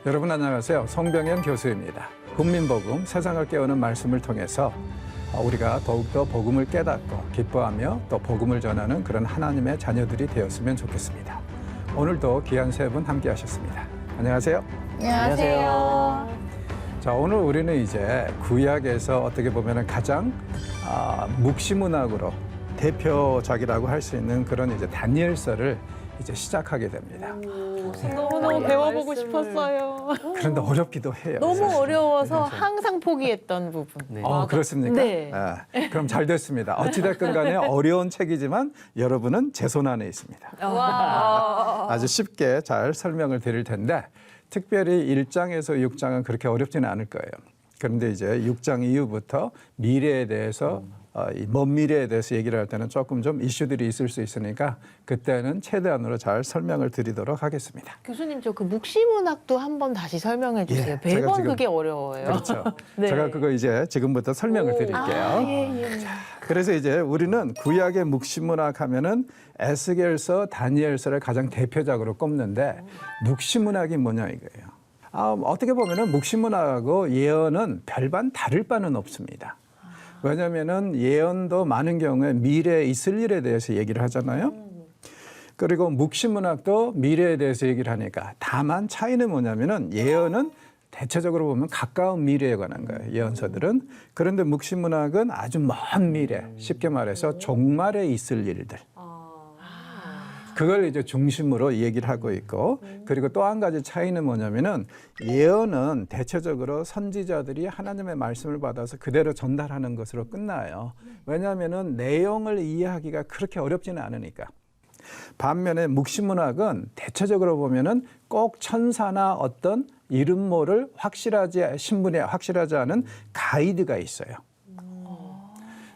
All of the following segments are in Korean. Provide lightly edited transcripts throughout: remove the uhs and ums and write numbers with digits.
여러분 안녕하세요. 송병현 교수입니다. 국민복음, 세상을 깨우는 말씀을 통해서 우리가 더욱더 복음을 깨닫고 기뻐하며 또 복음을 전하는 그런 하나님의 자녀들이 되었으면 좋겠습니다. 오늘도 귀한 세 분 함께 하셨습니다. 안녕하세요. 안녕하세요. 자, 오늘 우리는 이제 구약에서 어떻게 보면 가장 묵시문학으로 대표작이라고 할 수 있는 그런 이제 다니엘서를 이제 시작하게 됩니다. 너무너무 배워보고 싶었어요. 그런데 어렵기도 해요. 너무 사실. 어려워서 항상 포기했던 부분. 네. 그렇습니까? 네. 그럼 잘 됐습니다. 어찌됐건 간에 어려운 책이지만 여러분은 제 손 안에 있습니다. 아주 쉽게 잘 설명을 드릴 텐데 특별히 1장에서 6장은 그렇게 어렵지는 않을 거예요. 그런데 이제 6장 이후부터 미래에 대해서 이 먼 미래에 대해서 얘기를 할 때는 조금 좀 이슈들이 있을 수 있으니까 그때는 최대한으로 잘 설명을 드리도록 하겠습니다. 교수님, 저 그 묵시문학도 한번 다시 설명해 주세요. 예, 제가 매번 지금- 그게 어려워요. 그렇죠. 네. 제가 그거 이제 지금부터 설명을 드릴게요. 예. 그래서 이제 우리는 구약의 묵시문학 하면은 에스겔서, 다니엘서를 가장 대표작으로 꼽는데 묵시문학이 뭐냐 이거예요. 어떻게 보면은 묵시문학하고 예언은 별반 다를 바는 없습니다. 왜냐하면은 예언도 많은 경우에 미래에 있을 일에 대해서 얘기를 하잖아요. 그리고 묵시문학도 미래에 대해서 얘기를 하니까 다만 차이는 뭐냐면은 예언은 대체적으로 보면 가까운 미래에 관한 거예요. 예언서들은. 그런데 묵시문학은 아주 먼 미래, 쉽게 말해서 종말에 있을 일들. 그걸 이제 중심으로 얘기를 하고 있고, 그리고 또 한 가지 차이는 뭐냐면은 예언은 대체적으로 선지자들이 하나님의 말씀을 받아서 그대로 전달하는 것으로 끝나요. 왜냐하면은 내용을 이해하기가 그렇게 어렵지는 않으니까. 반면에 묵시문학은 대체적으로 보면은 꼭 천사나 어떤 이름 모를 신분이 확실하지 않은 가이드가 있어요.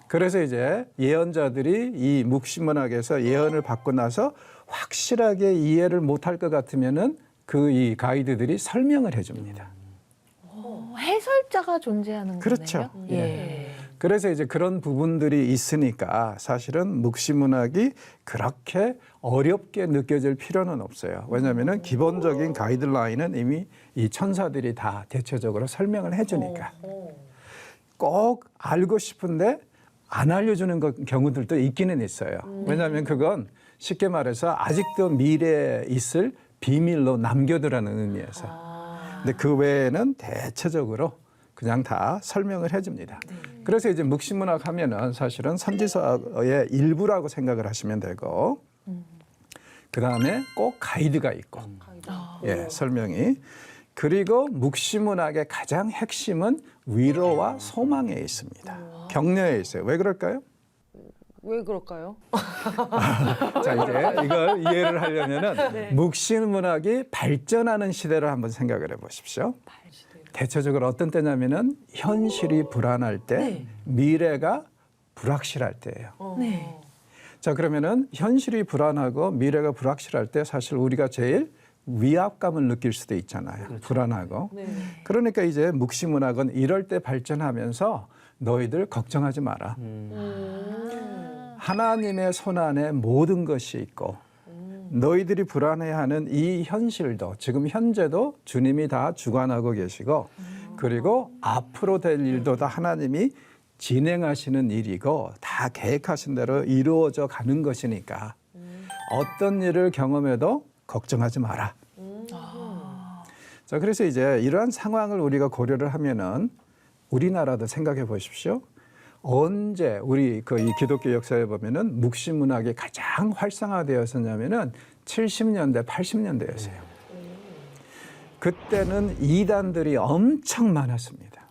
그래서 이제 예언자들이 이 묵시문학에서 예언을 받고 나서 확실하게 이해를 못할 것 같으면은 이 가이드들이 설명을 해줍니다. 해설자가 존재하는 그렇죠. 거네요. 예. 그래서 이제 그런 부분들이 있으니까 사실은 묵시문학이 그렇게 어렵게 느껴질 필요는 없어요. 왜냐하면은 기본적인 가이드라인은 이미 이 천사들이 다 대체적으로 설명을 해주니까. 꼭 알고 싶은데 안 알려주는 경우들도 있기는 있어요. 왜냐하면 그건 쉽게 말해서 아직도 미래에 있을 비밀로 남겨두라는 의미에서. 근데 그 외에는 대체적으로 그냥 다 설명을 해줍니다. 그래서 이제 묵시문학 하면은 사실은 선지서의 일부라고 생각을 하시면 되고, 그 다음에 꼭 가이드가 있고, 설명이. 그리고 묵시문학의 가장 핵심은 위로와 소망에 있습니다. 격려에 있어요. 왜 그럴까요? 왜 그럴까요? 자, 이제 이걸 이해를 하려면은 묵시문학이 발전하는 시대를 한번 생각을 해보십시오. 대체적으로 어떤 때냐면은 현실이 불안할 때, 미래가 불확실할 때예요. 네. 자, 그러면은 현실이 불안하고 미래가 불확실할 때 사실 우리가 제일 위압감을 느낄 수도 있잖아요. 그렇죠. 불안하고. 그러니까 이제 묵시문학은 이럴 때 발전하면서 너희들 걱정하지 마라. 하나님의 손안에 모든 것이 있고 너희들이 불안해하는 이 현실도 지금 현재도 주님이 다 주관하고 계시고 그리고 앞으로 될 일도 다 하나님이 진행하시는 일이고 다 계획하신 대로 이루어져 가는 것이니까 어떤 일을 경험해도 걱정하지 마라. 자, 그래서 이제 이러한 상황을 우리가 고려를 하면은 우리나라도 생각해 보십시오. 언제 우리 이 기독교 역사에 보면은 묵시문학이 가장 활성화되었었냐면은 70년대, 80년대였어요. 그때는 이단들이 엄청 많았습니다.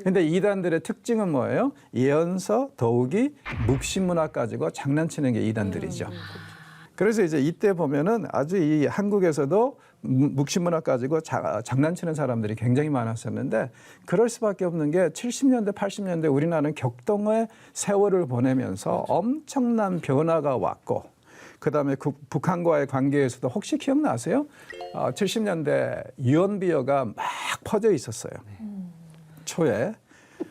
근데 이단들의 특징은 뭐예요? 예언서, 더욱이 묵시문학 가지고 장난치는 게 이단들이죠. 그래서 이제 이때 보면은 아주 이 한국에서도 묵시문학 가지고 장난치는 사람들이 굉장히 많았었는데 그럴 수밖에 없는 게 70년대, 80년대 우리나라는 격동의 세월을 보내면서 엄청난 변화가 왔고 그다음에 북한과의 관계에서도 혹시 기억나세요? 70년대 유언비어가 막 퍼져 있었어요. 초에.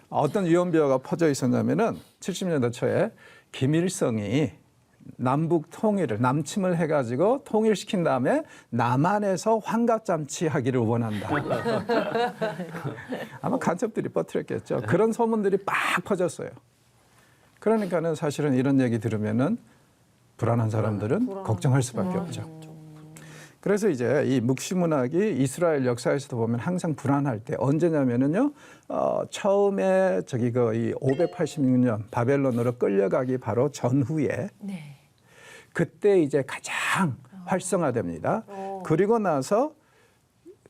어떤 유언비어가 퍼져 있었냐면은 70년대 초에 김일성이 남북 통일을 남침을 해가지고 통일시킨 다음에 남한에서 환갑잔치하기를 원한다. 아마 간첩들이 퍼뜨렸겠죠. 그런 소문들이 빡 퍼졌어요. 그러니까는 사실은 이런 얘기 들으면은 불안한 사람들은 걱정할 수밖에 없죠. 그래서 이제 이 묵시문학이 이스라엘 역사에서도 보면 항상 불안할 때 언제냐면은요, 처음에 이 586년 바벨론으로 끌려가기 바로 전후에 네. 그때 이제 가장 활성화됩니다. 그리고 나서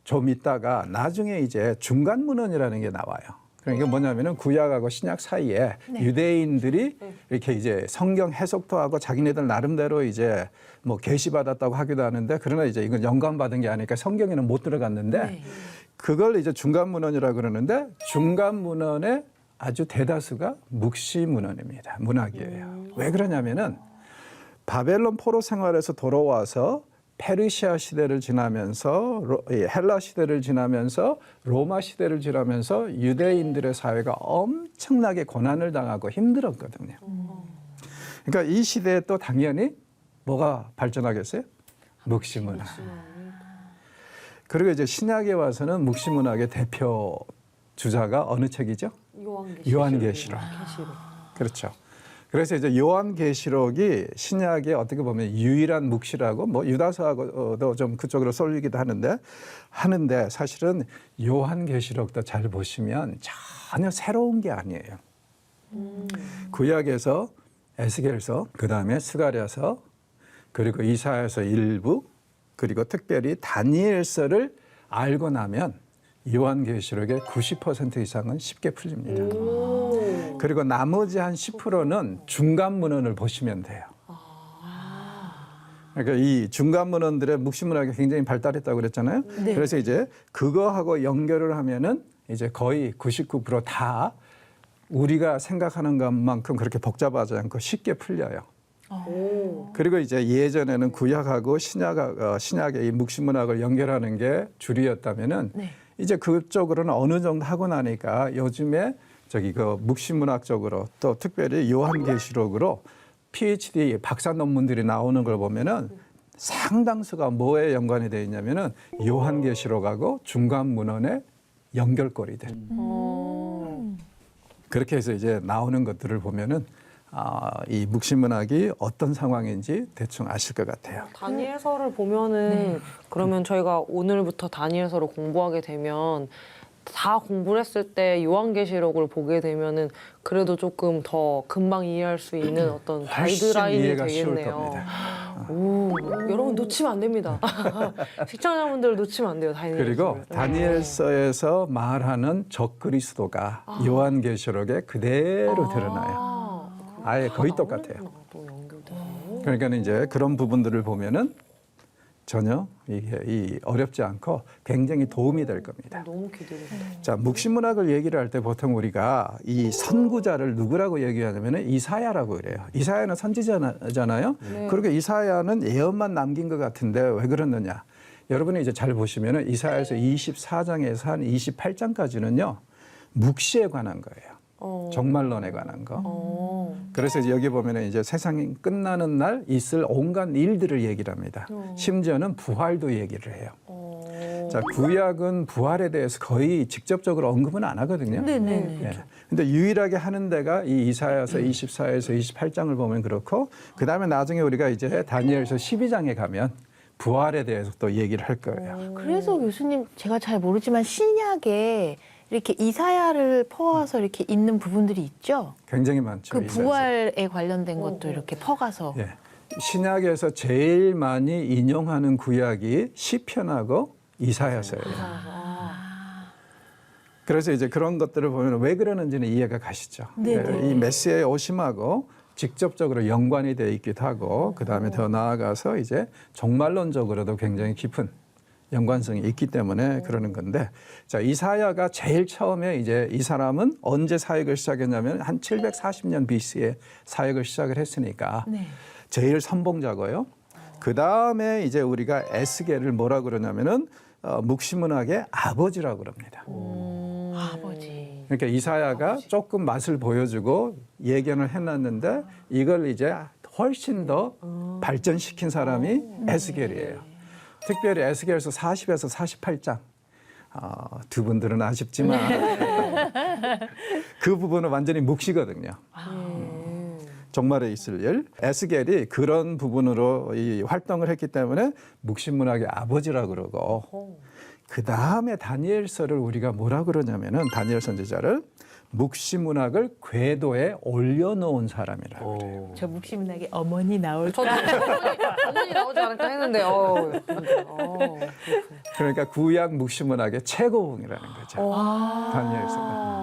좀 있다가 나중에 이제 중간문헌이라는 게 나와요. 그러니까 뭐냐면은 구약하고 신약 사이에 유대인들이 이렇게 이제 성경 해석도 하고 자기네들 나름대로 이제 뭐 계시받았다고 하기도 하는데 그러나 이제 이건 영감받은 게 아니니까 성경에는 못 들어갔는데 그걸 이제 중간문헌이라고 그러는데 중간문헌의 아주 대다수가 묵시문헌입니다. 문학이에요. 왜 그러냐면은 바벨론 포로 생활에서 돌아와서 페르시아 시대를 지나면서 헬라 시대를 지나면서 로마 시대를 지나면서 유대인들의 사회가 엄청나게 고난을 당하고 힘들었거든요. 그러니까 이 시대에 또 당연히 뭐가 발전하겠어요? 묵시문학. 그리고 이제 신약에 와서는 묵시문학의 대표 주자가 어느 책이죠? 요한계시록. 그렇죠. 그래서 이제 요한계시록이 신약의 어떻게 보면 유일한 묵시라고 뭐 유다서하고도 좀 그쪽으로 쏠리기도 하는데 사실은 요한계시록도 잘 보시면 전혀 새로운 게 아니에요. 구약에서 에스겔서, 그다음에 스가랴서, 그리고 이사야서 일부, 그리고 특별히 다니엘서를 알고 나면 요한계시록의 90% 이상은 쉽게 풀립니다. 그리고 나머지 한 10%는 중간문헌을 보시면 돼요. 그러니까 이 중간문헌들의 묵시문학이 굉장히 발달했다고 그랬잖아요. 네. 그래서 이제 그거하고 연결을 하면은 이제 거의 99%다 우리가 생각하는 것만큼 그렇게 복잡하지 않고 쉽게 풀려요. 그리고 이제 예전에는 구약하고 신약의 이 묵시문학을 연결하는 게 주류였다면은 이제 그쪽으로는 어느 정도 하고 나니까 요즘에 그 묵시문학 쪽으로 또 특별히 요한계시록으로 PhD 박사 논문들이 나오는 걸 보면은 상당수가 뭐에 연관이 되어 있냐면은 요한계시록하고 중간문헌의 연결고리들. 그렇게 해서 이제 나오는 것들을 보면은 이 묵시문학이 어떤 상황인지 대충 아실 것 같아요. 다니엘서를 보면은 그러면 저희가 오늘부터 다니엘서를 공부하게 되면 다 공부를 했을 때 요한계시록을 보게 되면은 그래도 조금 더 금방 이해할 수 있는 어떤 훨씬 가이드라인이 이해가 쉬울 되겠네요. 겁니다. 오, 여러분 놓치면 안 됩니다. 시청자분들 놓치면 안 돼요. 그리고 다니엘서에서 말하는 적그리스도가 요한계시록에 그대로 드러나요. 아예 거의 똑같아요. 또 연결돼. 그러니까 이제 그런 부분들을 보면은 전혀 이게 어렵지 않고 굉장히 도움이 될 겁니다. 너무 기대된다. 자, 묵시문학을 얘기를 할 때 보통 우리가 이 선구자를 누구라고 얘기하냐면 이사야라고 그래요. 이사야는 선지자잖아요. 그리고 이사야는 예언만 남긴 것 같은데 왜 그러느냐? 여러분이 이제 잘 보시면은 이사야에서 24장에서 한 28장까지는요 묵시에 관한 거예요. 종말론에 관한 거. 그래서 이제 여기 보면은 이제 세상이 끝나는 날 있을 온갖 일들을 얘기를 합니다. 심지어는 부활도 얘기를 해요. 자, 구약은 부활에 대해서 거의 직접적으로 언급은 안 하거든요. 네네. 예. 근데 유일하게 하는 데가 이 이사야서 24에서 28장을 보면 그렇고 그다음에 나중에 우리가 이제 다니엘서 12장에 가면 부활에 대해서 또 얘기를 할 거예요. 그래서 교수님 제가 잘 모르지만 신약에 이렇게 이사야를 퍼와서 이렇게 있는 부분들이 있죠. 굉장히 많죠. 그 이사야서. 부활에 관련된 것도 이렇게 퍼가서. 예. 신약에서 제일 많이 인용하는 구약이 시편하고 이사야서예요. 그래서 이제 그런 것들을 보면 왜 그러는지는 이해가 가시죠. 네네. 이 메시아의 오심하고 직접적으로 연관이 되어 있기도 하고 그다음에 더 나아가서 이제 종말론적으로도 굉장히 깊은 연관성이 있기 때문에 그러는 건데, 자, 이사야가 제일 처음에 이제 이 사람은 언제 사역을 시작했냐면 한 740년 BC에 사역을 시작을 했으니까 제일 선봉자고요. 그 다음에 이제 우리가 에스겔을 뭐라 그러냐면은 묵시문학의 아버지라고 그럽니다. 아버지. 그러니까 이사야가 조금 맛을 보여주고 예견을 해놨는데 이걸 이제 훨씬 더 발전시킨 사람이 에스겔이에요. 특별히 에스겔서 40에서 48장. 두 분들은 아쉽지만 그 부분은 완전히 묵시거든요. 정말에 있을 일. 에스겔이 그런 부분으로 이 활동을 했기 때문에 묵시문학의 아버지라 그러고 그 다음에 다니엘서를 우리가 뭐라 그러냐면은 다니엘 선지자를 묵시문학을 궤도에 올려놓은 사람이라 그래요. 저 묵시문학에 어머니 나올까? 저도 어머니 나오지 않을까 했는데 그러니까 구약 묵시문학의 최고봉이라는 거죠. 다니엘서가.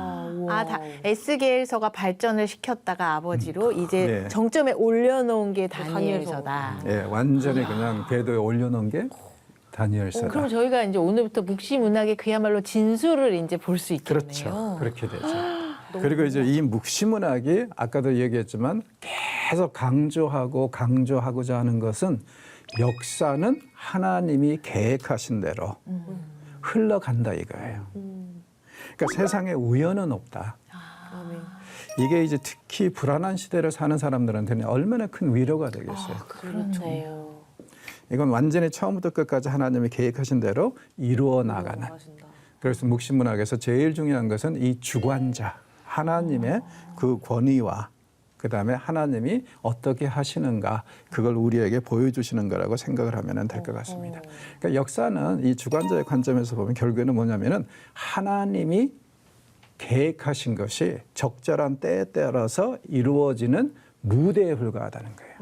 에스겔서가 발전을 시켰다가 아버지로 이제 네. 정점에 올려놓은 게 다니엘서다. 예, 완전히 그냥 궤도에 올려놓은 게 다니엘서다. 그럼 저희가 이제 오늘부터 묵시문학의 그야말로 진수를 이제 볼 수 있겠네요. 그렇죠. 그렇게 되죠. 그리고 이제 이 묵시문학이 아까도 얘기했지만 계속 강조하고자 하는 것은 역사는 하나님이 계획하신 대로 흘러간다 이거예요. 그러니까 세상에 우연은 없다. 이게 이제 특히 불안한 시대를 사는 사람들한테는 얼마나 큰 위로가 되겠어요. 그렇죠. 이건 완전히 처음부터 끝까지 하나님이 계획하신 대로 이루어 나가는. 그래서 묵시문학에서 제일 중요한 것은 이 주관자, 하나님의 그 권위와 그다음에 하나님이 어떻게 하시는가 그걸 우리에게 보여주시는 거라고 생각을 하면 될 것 같습니다. 그러니까 역사는 이 주관자의 관점에서 보면 결국에는 뭐냐면은 하나님이 계획하신 것이 적절한 때에 따라서 이루어지는 무대에 불과하다는 거예요.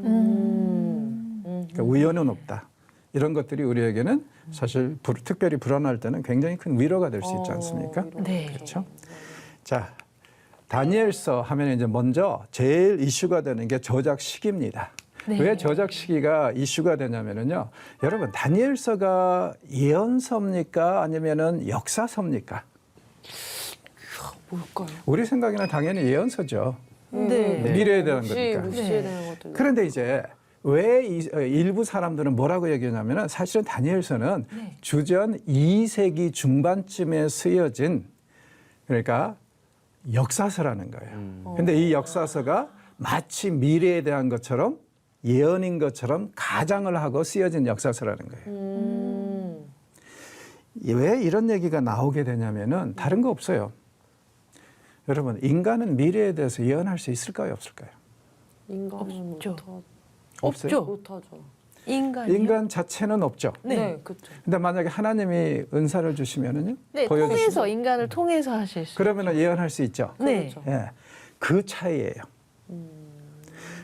그러니까 우연은 없다. 이런 것들이 우리에게는 사실 특별히 불안할 때는 굉장히 큰 위로가 될 수 있지 않습니까? 네. 그렇죠? 자, 다니엘서 하면 이제 먼저 제일 이슈가 되는 게 저작 시기입니다. 네. 왜 저작 시기가 이슈가 되냐면요. 여러분, 다니엘서가 예언서입니까? 아니면은 역사서입니까? 뭘까요? 우리 생각에는 당연히 예언서죠. 네. 미래에 대한 거니까. 묵시에 대한 것들. 그런데 이제 왜 일부 사람들은 뭐라고 얘기하냐면은 사실은 다니엘서는 주전 2세기 중반쯤에 쓰여진 그러니까 역사서라는 거예요. 근데 이 역사서가 마치 미래에 대한 것처럼 예언인 것처럼 가장을 하고 쓰여진 역사서라는 거예요. 왜 이런 얘기가 나오게 되냐면은 다른 거 없어요. 여러분, 인간은 미래에 대해서 예언할 수 있을까요, 없을까요? 인간은 없죠. 없어요. 못하죠. 인간이요? 인간 자체는 없죠. 네, 그렇죠. 근데 만약에 하나님이 은사를 주시면은요, 네, 보여주시면 통해서 인간을 통해서 하실 수. 그러면은 예언할 수 있죠. 네. 그렇죠. 예, 그 차이예요.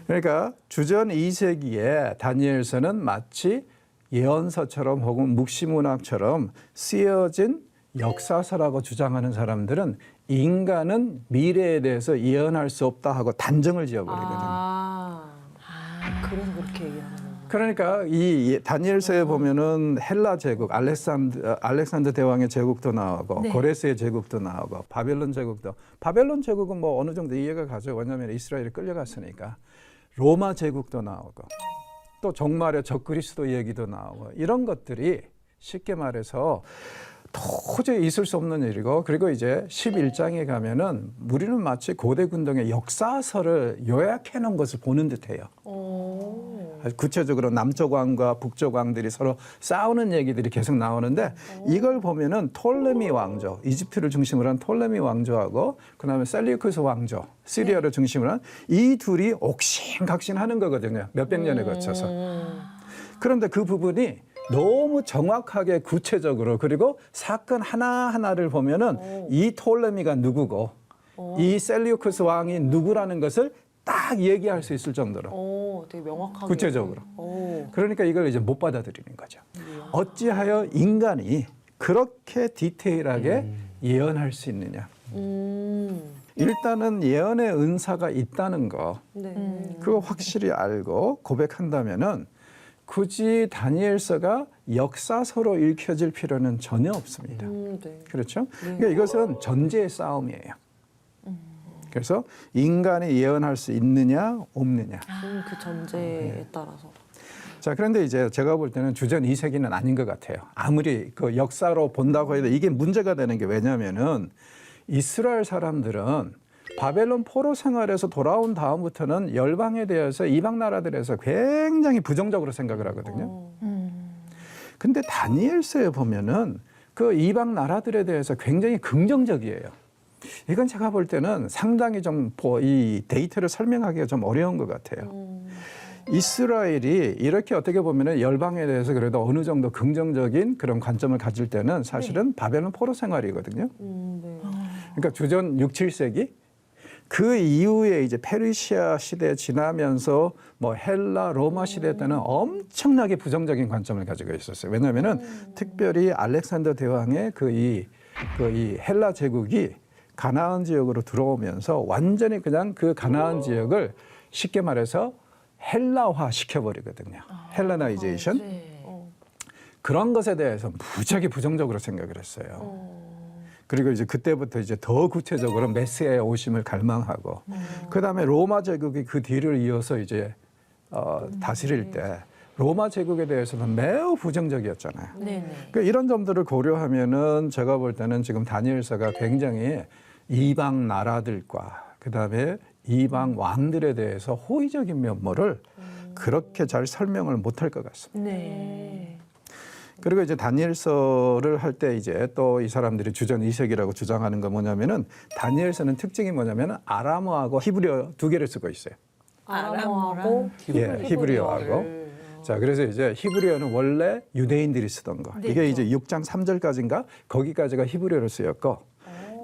그러니까 주전 2세기에 다니엘서는 마치 예언서처럼 혹은 묵시문학처럼 쓰여진 역사서라고 주장하는 사람들은 인간은 미래에 대해서 예언할 수 없다 하고 단정을 지어버리거든요. 그래서 그렇게 얘기하는 그러니까 이 다니엘서에 보면은 헬라 제국, 알렉산더 대왕의 제국도 나오고 네. 고레스의 제국도 나오고 바벨론 제국은 뭐 어느 정도 이해가 가죠. 왜냐하면 이스라엘이 끌려갔으니까. 로마 제국도 나오고 또 종말의 적그리스도 얘기도 나오고 이런 것들이 쉽게 말해서 도저히 있을 수 없는 일이고 그리고 이제 11장에 가면은 우리는 마치 고대 군동의 역사서를 요약해 놓은 것을 보는 듯해요. 구체적으로 남쪽 왕과 북쪽 왕들이 서로 싸우는 얘기들이 계속 나오는데 이걸 보면은 톨레미 왕조, 이집트를 중심으로 한 톨레미 왕조하고 그다음에 셀리우쿠스 왕조, 시리아를 중심으로 한 이 둘이 옥신각신하는 거거든요. 몇백 년에 거쳐서. 그런데 그 부분이 너무 정확하게 구체적으로 그리고 사건 하나하나를 보면은 이 톨레미가 누구고 이 셀리우쿠스 왕이 누구라는 것을 딱 얘기할 수 있을 정도로 되게 명확하게 구체적으로. 그러니까 이걸 이제 못 받아들이는 거죠. 어찌하여 인간이 그렇게 디테일하게 예언할 수 있느냐. 일단은 예언의 은사가 있다는 거 네. 그거 확실히 알고 고백한다면은 굳이 다니엘서가 역사서로 읽혀질 필요는 전혀 없습니다. 네. 그렇죠? 그러니까 이것은 전제의 싸움이에요. 그래서 인간이 예언할 수 있느냐 없느냐. 그 전제에 따라서. 자, 그런데 이제 제가 볼 때는 주전 2세기는 아닌 것 같아요. 아무리 그 역사로 본다고 해도 이게 문제가 되는 게 왜냐면은 이스라엘 사람들은 바벨론 포로 생활에서 돌아온 다음부터는 열방에 대해서 이방 나라들에서 굉장히 부정적으로 생각을 하거든요. 근데 다니엘서에 보면은 그 이방 나라들에 대해서 굉장히 긍정적이에요. 이건 제가 볼 때는 상당히 좀 이 데이터를 설명하기가 좀 어려운 것 같아요. 이스라엘이 이렇게 어떻게 보면은 열방에 대해서 그래도 어느 정도 긍정적인 그런 관점을 가질 때는 사실은 바벨론 포로 생활이거든요. 네. 그러니까 주전 6, 7세기 그 이후에 이제 페르시아 시대 지나면서 뭐 헬라, 로마 시대 때는 엄청나게 부정적인 관점을 가지고 있었어요. 왜냐하면은 특별히 알렉산더 대왕의 그 이 헬라 제국이 가나안 지역으로 들어오면서 완전히 그냥 그 가나안 지역을 쉽게 말해서 헬라화 시켜버리거든요. 헬라나이제이션. 그런 것에 대해서 무지하게 부정적으로 생각을 했어요. 그리고 이제 그때부터 이제 더 구체적으로 메시아의 오심을 갈망하고, 그 다음에 로마 제국이 그 뒤를 이어서 이제 다스릴 때 로마 제국에 대해서는 매우 부정적이었잖아요. 그러니까 이런 점들을 고려하면은 제가 볼 때는 지금 다니엘서가 굉장히 이방 나라들과 그 다음에 이방 왕들에 대해서 호의적인 면모를 그렇게 잘 설명을 못할 것 같습니다. 그리고 이제 다니엘서를 할 때 이제 또 이 사람들이 주전 2세기라고 주장하는 건 뭐냐면은 다니엘서는 특징이 뭐냐면은 아람어하고 히브리어 두 개를 쓰고 있어요. 아람어하고 히브리어하고. 자, 그래서 이제 히브리어는 원래 유대인들이 쓰던 거. 이게 이제 6장 3절까지인가 거기까지가 히브리어로 쓰였고,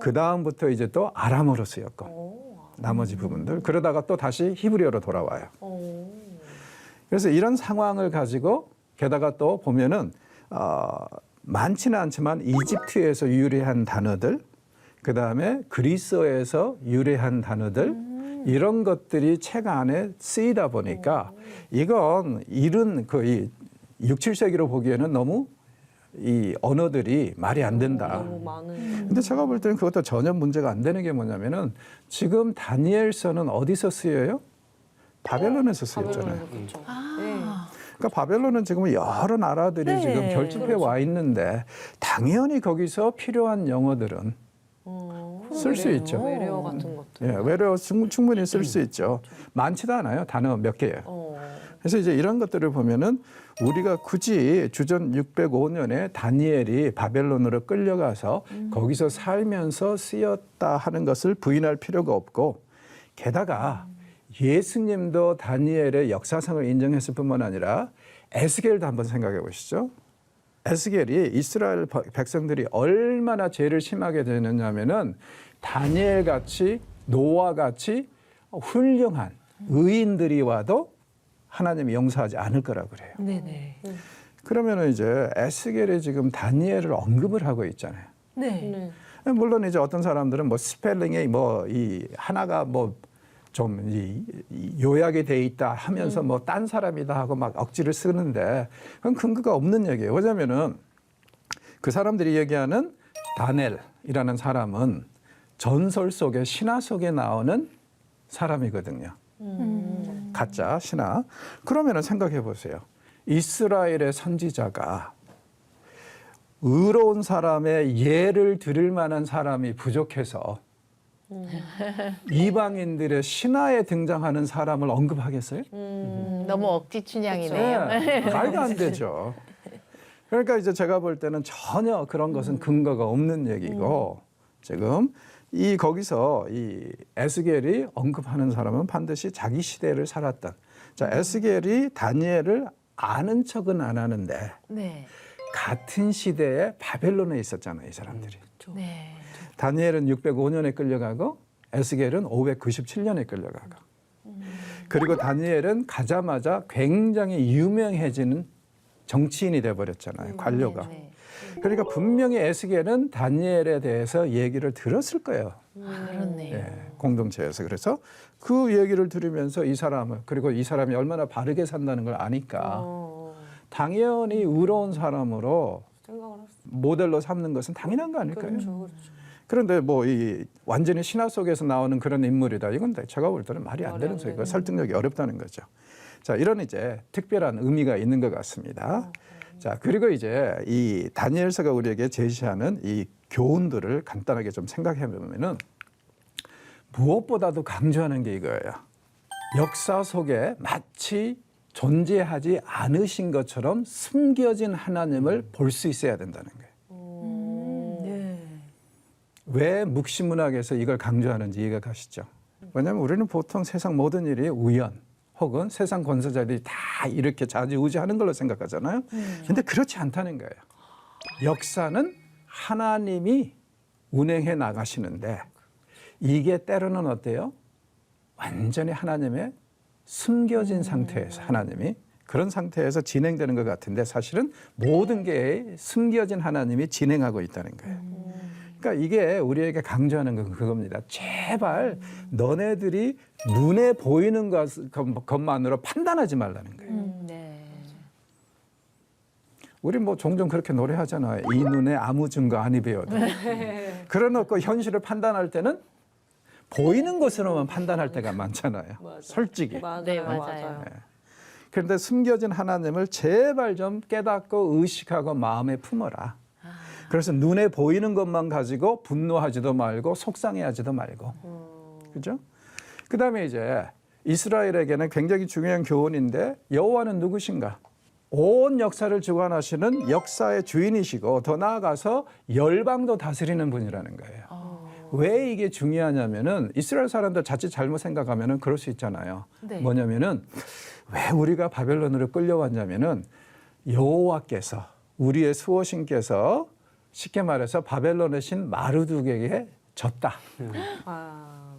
그 다음부터 이제 또 아람어로 쓰였고, 나머지 부분들. 그러다가 또 다시 히브리어로 돌아와요. 그래서 이런 상황을 가지고 게다가 또 보면은 많지는 않지만 이집트에서 유래한 단어들, 그 다음에 그리스어에서 유래한 단어들, 이런 것들이 책 안에 쓰이다 보니까 이건 이른 거의 6, 7세기로 보기에는 너무 이 언어들이 말이 안 된다. 너무 많은. 근데 제가 볼 때는 그것도 전혀 문제가 안 되는 게 뭐냐면은 지금 다니엘서는 어디서 쓰여요? 바벨론에서 쓰였잖아요. 그렇죠. 그러니까 바벨론은 지금 여러 나라들이 지금 결집해 와 있는데 당연히 거기서 필요한 영어들은 쓸 수 있죠. 외래어 같은 것들. 예, 외래어 충분히 쓸 수 있죠. 많지도 않아요. 단어 몇 개예요. 그래서 이제 이런 것들을 보면은 우리가 굳이 주전 605년에 다니엘이 바벨론으로 끌려가서 거기서 살면서 쓰였다 하는 것을 부인할 필요가 없고, 게다가 예수님도 다니엘의 역사상을 인정했을 뿐만 아니라 에스겔도 한번 생각해 보시죠. 에스겔이 이스라엘 백성들이 얼마나 죄를 심하게 되느냐면은 다니엘 같이 노아 같이 훌륭한 의인들이 와도 하나님이 용서하지 않을 거라고 그래요. 그러면은 이제 에스겔이 지금 다니엘을 언급을 하고 있잖아요. 물론 이제 어떤 사람들은 뭐 스펠링에 뭐 이 하나가 뭐 좀 요약이 돼 있다 하면서 뭐 딴 사람이다 하고 막 억지를 쓰는데 그건 근거가 없는 얘기예요. 왜냐면은 그 사람들이 얘기하는 다니엘이라는 사람은 전설 속에 신화 속에 나오는 사람이거든요. 가짜 신화. 그러면은 생각해 보세요. 이스라엘의 선지자가 의로운 사람의 예를 들을 만한 사람이 부족해서 이방인들의 신화에 등장하는 사람을 언급하겠어요? 너무 억지 춘향이네요. 네, 말도 안 되죠. 그러니까 이제 제가 볼 때는 전혀 그런 것은 근거가 없는 얘기고, 지금 이 거기서 이 에스겔이 언급하는 사람은 반드시 자기 시대를 살았던. 자, 에스겔이 다니엘을 아는 척은 안 하는데 같은 시대에 바벨론에 있었잖아요, 이 사람들이. 다니엘은 605년에 끌려가고 에스겔은 597년에 끌려가고. 그리고 다니엘은 가자마자 굉장히 유명해지는 정치인이 돼버렸잖아요, 관료가. 그러니까 분명히 에스겔은 다니엘에 대해서 얘기를 들었을 거예요. 공동체에서. 그래서 그 얘기를 들으면서 이 사람을, 그리고 이 사람이 얼마나 바르게 산다는 걸 아니까 당연히 의로운 사람으로 모델로 삼는 것은 당연한 거 아닐까요? 그런데 뭐 이 완전히 신화 속에서 나오는 그런 인물이다. 이건 제가 볼 때는 말이 안 되는 소리고 설득력이 어렵다는 거죠. 자, 이런 이제 특별한 의미가 있는 것 같습니다. 자, 그리고 이제 이 다니엘서가 우리에게 제시하는 이 교훈들을 간단하게 좀 생각해 보면은, 무엇보다도 강조하는 게 이거예요. 역사 속에 마치 존재하지 않으신 것처럼 숨겨진 하나님을 볼 수 있어야 된다는 거예요. 네. 왜 묵시문학에서 이걸 강조하는지 이해가 가시죠? 왜냐하면 우리는 보통 세상 모든 일이 우연 혹은 세상 권세자들이 다 이렇게 좌지우지하는 걸로 생각하잖아요. 근데 그렇지 않다는 거예요. 역사는 하나님이 운행해 나가시는데 이게 때로는 어때요? 완전히 하나님의 숨겨진 상태에서 하나님이 그런 상태에서 진행되는 것 같은데 사실은 모든 게 숨겨진 하나님이 진행하고 있다는 거예요. 그러니까 이게 우리에게 강조하는 건 그겁니다. 제발 너네들이 눈에 보이는 것만으로 판단하지 말라는 거예요. 네. 우리 뭐 종종 그렇게 노래하잖아요. 이 눈에 아무 증거 아니 배워도. 그래놓고 현실을 판단할 때는 보이는 것으로만 판단할 때가 많잖아요. 솔직히. 맞아요. 네, 맞아요. 맞아요. 그런데 숨겨진 하나님을 제발 좀 깨닫고 의식하고 마음에 품어라. 그래서 눈에 보이는 것만 가지고 분노하지도 말고 속상해하지도 말고. 그죠? 그다음에 이제 이스라엘에게는 굉장히 중요한 교훈인데 여호와는 누구신가? 온 역사를 주관하시는 역사의 주인이시고 더 나아가서 열방도 다스리는 분이라는 거예요. 왜 이게 중요하냐면은 이스라엘 사람들 자칫 잘못 생각하면은 그럴 수 있잖아요. 네. 뭐냐면은 왜 우리가 바벨론으로 끌려왔냐면은 여호와께서 우리의 수호신께서 쉽게 말해서 바벨론의 신 마르둑에게 졌다. 아,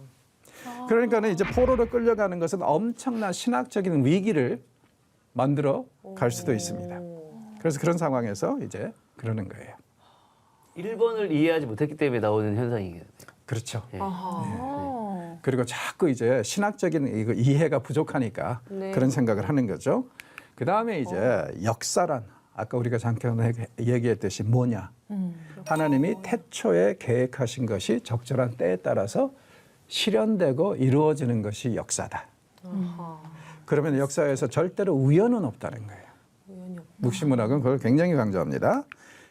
그러니까는 이제 포로로 끌려가는 것은 엄청난 신학적인 위기를 만들어 갈 수도 있습니다. 그래서 그런 상황에서 이제 그러는 거예요. 1번을 이해하지 못했기 때문에 나오는 현상이에요. 그렇죠. 예. 아. 그리고 자꾸 이제 신학적인 이거 이해가 부족하니까 네. 그런 생각을 하는 거죠. 그 다음에 이제 역사란 아까 우리가 잠깐 얘기했듯이 뭐냐. 하나님이 태초에 계획하신 것이 적절한 때에 따라서 실현되고 이루어지는 것이 역사다. 그러면 역사에서 절대로 우연은 없다는 거예요. 우연히 없. 묵시문학은 그걸 굉장히 강조합니다.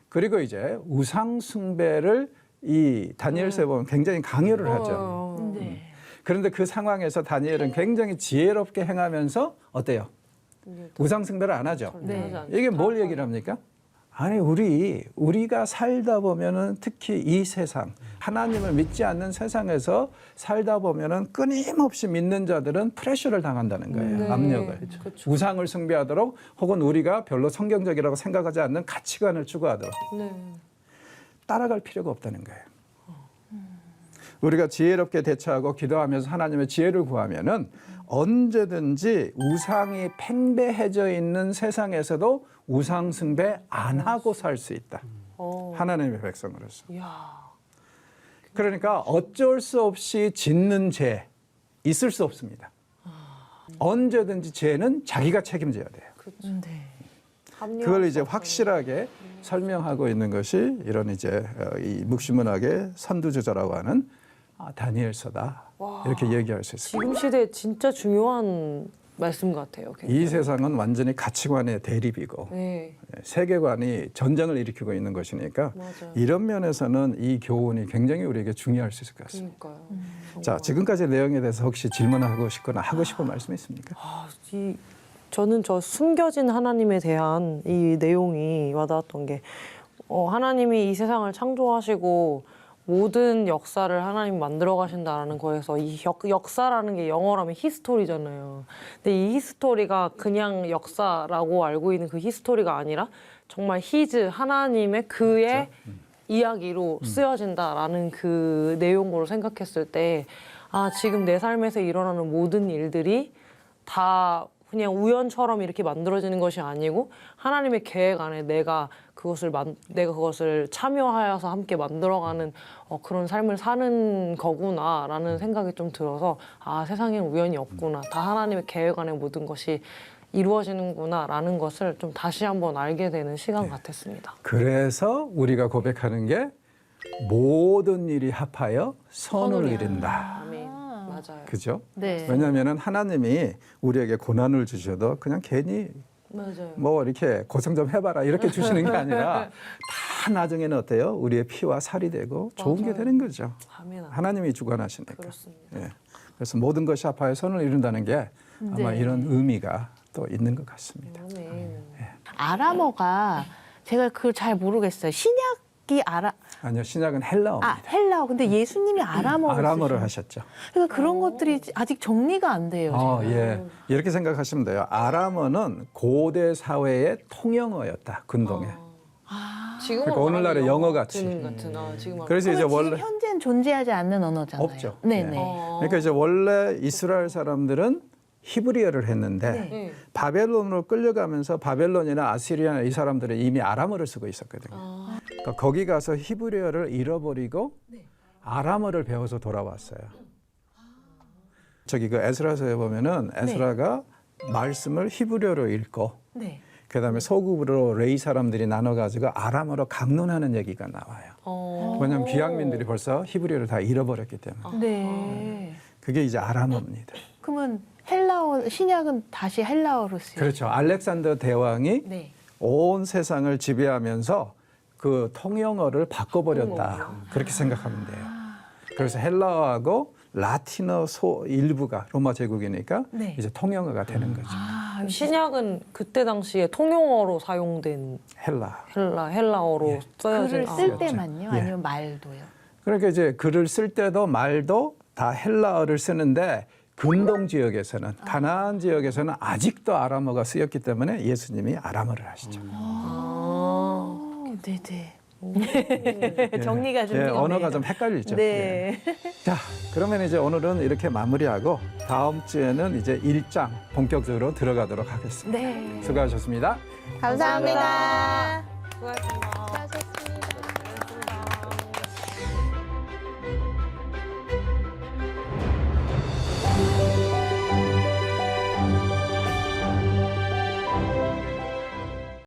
그리고 이제 우상 숭배를 이 다니엘서에 보면 굉장히 강요를 하죠. 네. 그런데 그 상황에서 다니엘은 굉장히 지혜롭게 행하면서 어때요? 우상 숭배를 안 하죠. 네. 이게 뭘 얘기를 합니까? 아니 우리가 살다 보면은 특히 이 세상 하나님을 믿지 않는 세상에서 살다 보면은 끊임없이 믿는 자들은 프레셔를 당한다는 거예요. 네. 압력을. 그렇죠. 우상을 숭배하도록 혹은 우리가 별로 성경적이라고 생각하지 않는 가치관을 추구하도록 네. 따라갈 필요가 없다는 거예요. 우리가 지혜롭게 대처하고 기도하면서 하나님의 지혜를 구하면은 언제든지 우상이 팽배해져 있는 세상에서도 우상 숭배 안 하고 살 수 있다. 하나님의 백성으로서. 이야. 그러니까 어쩔 수 없이 짓는 죄 있을 수 없습니다. 언제든지 죄는 자기가 책임져야 돼요. 네. 그걸 이제 확실하게 설명하고 있는 것이 이런 이제 이 묵시문학의 선두주자라고 하는 다니엘서다. 이렇게 얘기할 수 있습니다. 지금 시대에 진짜 중요한 말씀 같아요. 굉장히. 이 세상은 완전히 가치관의 대립이고 네. 세계관이 전쟁을 일으키고 있는 것이니까 맞아요. 이런 면에서는 이 교훈이 굉장히 우리에게 중요할 수 있을 것 같습니다. 그러니까요. 자, 지금까지 내용에 대해서 혹시 질문하고 싶거나 하고 싶은 말씀 있습니까? 저는 저 숨겨진 하나님에 대한 이 내용이 와닿았던 게 하나님이 이 세상을 창조하시고 모든 역사를 하나님 만들어 가신다라는 거에서 이 역사라는 게 영어로 하면 히스토리잖아요. 근데 이 히스토리가 그냥 역사라고 알고 있는 그 히스토리가 아니라 정말 히즈 하나님의 그의 이야기로 쓰여진다라는 그 내용으로 생각했을 때 지금 내 삶에서 일어나는 모든 일들이 다 그냥 우연처럼 이렇게 만들어지는 것이 아니고 하나님의 계획 안에 내가 그것을 참여하여서 함께 만들어가는 그런 삶을 사는 거구나라는 생각이 좀 들어서 세상에는 우연이 없구나. 다 하나님의 계획 안에 모든 것이 이루어지는구나라는 것을 좀 다시 한번 알게 되는 시간 같았습니다. 그래서 우리가 고백하는 게 모든 일이 합하여 선을 이룬다. 아멘. 맞아요. 그죠? 네. 왜냐하면 하나님이 우리에게 고난을 주셔도 그냥 괜히 맞아요. 뭐 이렇게 고생 좀 해봐라 이렇게 주시는 게 아니라 다 나중에는 어때요? 우리의 피와 살이 되고 좋은 게 맞아요. 되는 거죠. 아멘. 하나님이 주관하시니까. 그렇습니다. 예. 그래서 모든 것이 아파에 손을 이룬다는 게 아마 네. 이런 의미가 또 있는 것 같습니다. 아멘. 아람어가 제가 그걸 잘 모르겠어요. 신약이 아니요, 신약은 헬라어입니다. 헬라어. 근데 예수님이 아람어를 아람어를 쓰셨- 하셨죠. 그러니까 그런 것들이 아직 정리가 안 돼요. 제가. 예. 이렇게 생각하시면 돼요. 아람어는 고대 사회의 통영어였다. 근동에. 지금은 그러니까 오늘날의 영어 같이. 같은 지금 그래서 이제 그러면 원래 지금 현재는 존재하지 않는 언어잖아요. 없죠. 네네. 그러니까 이제 원래 이스라엘 사람들은 히브리어를 했는데 네. 네. 바벨론으로 끌려가면서 바벨론이나 아시리아나 이 사람들은 이미 아람어를 쓰고 있었거든요. 그러니까 거기 가서 히브리어를 잃어버리고 아람어를 배워서 돌아왔어요. 저기 그 에스라서에 보면은 에스라가 말씀을 히브리어로 읽고 네. 그다음에 소급으로 레이 사람들이 나눠가지고 아람어로 강론하는 얘기가 나와요. 왜냐하면 귀향민들이 벌써 히브리어를 다 잃어버렸기 때문에. 네. 그게 이제 아람어입니다. 그러면 헬라어 신약은 다시 헬라어로 쓰요. 그렇죠. 알렉산더 대왕이 네. 온 세상을 지배하면서 그 통영어를 바꿔버렸다. 그렇게 생각하면 돼요. 그래서 헬라어하고 라틴어 일부가 로마 제국이니까 네. 이제 통영어가 되는 거죠. 신약은 그때 당시에 통용어로 사용된 헬라. 헬라어로 써야지. 글을 쓸 그렇죠. 때만요? 예. 아니면 말도요? 그러니까 이제 글을 쓸 때도 말도 다 헬라어를 쓰는데 근동 지역에서는 가나안 지역에서는 아직도 아람어가 쓰였기 때문에 예수님이 아람어를 하시죠. 네네. 정리가 좀 되네요. 언어가 좀 헷갈리죠. 네. 자, 그러면 이제 오늘은 이렇게 마무리하고 다음 주에는 이제 1장 본격적으로 들어가도록 하겠습니다. 네. 수고하셨습니다. 감사합니다. 수고하셨습니다.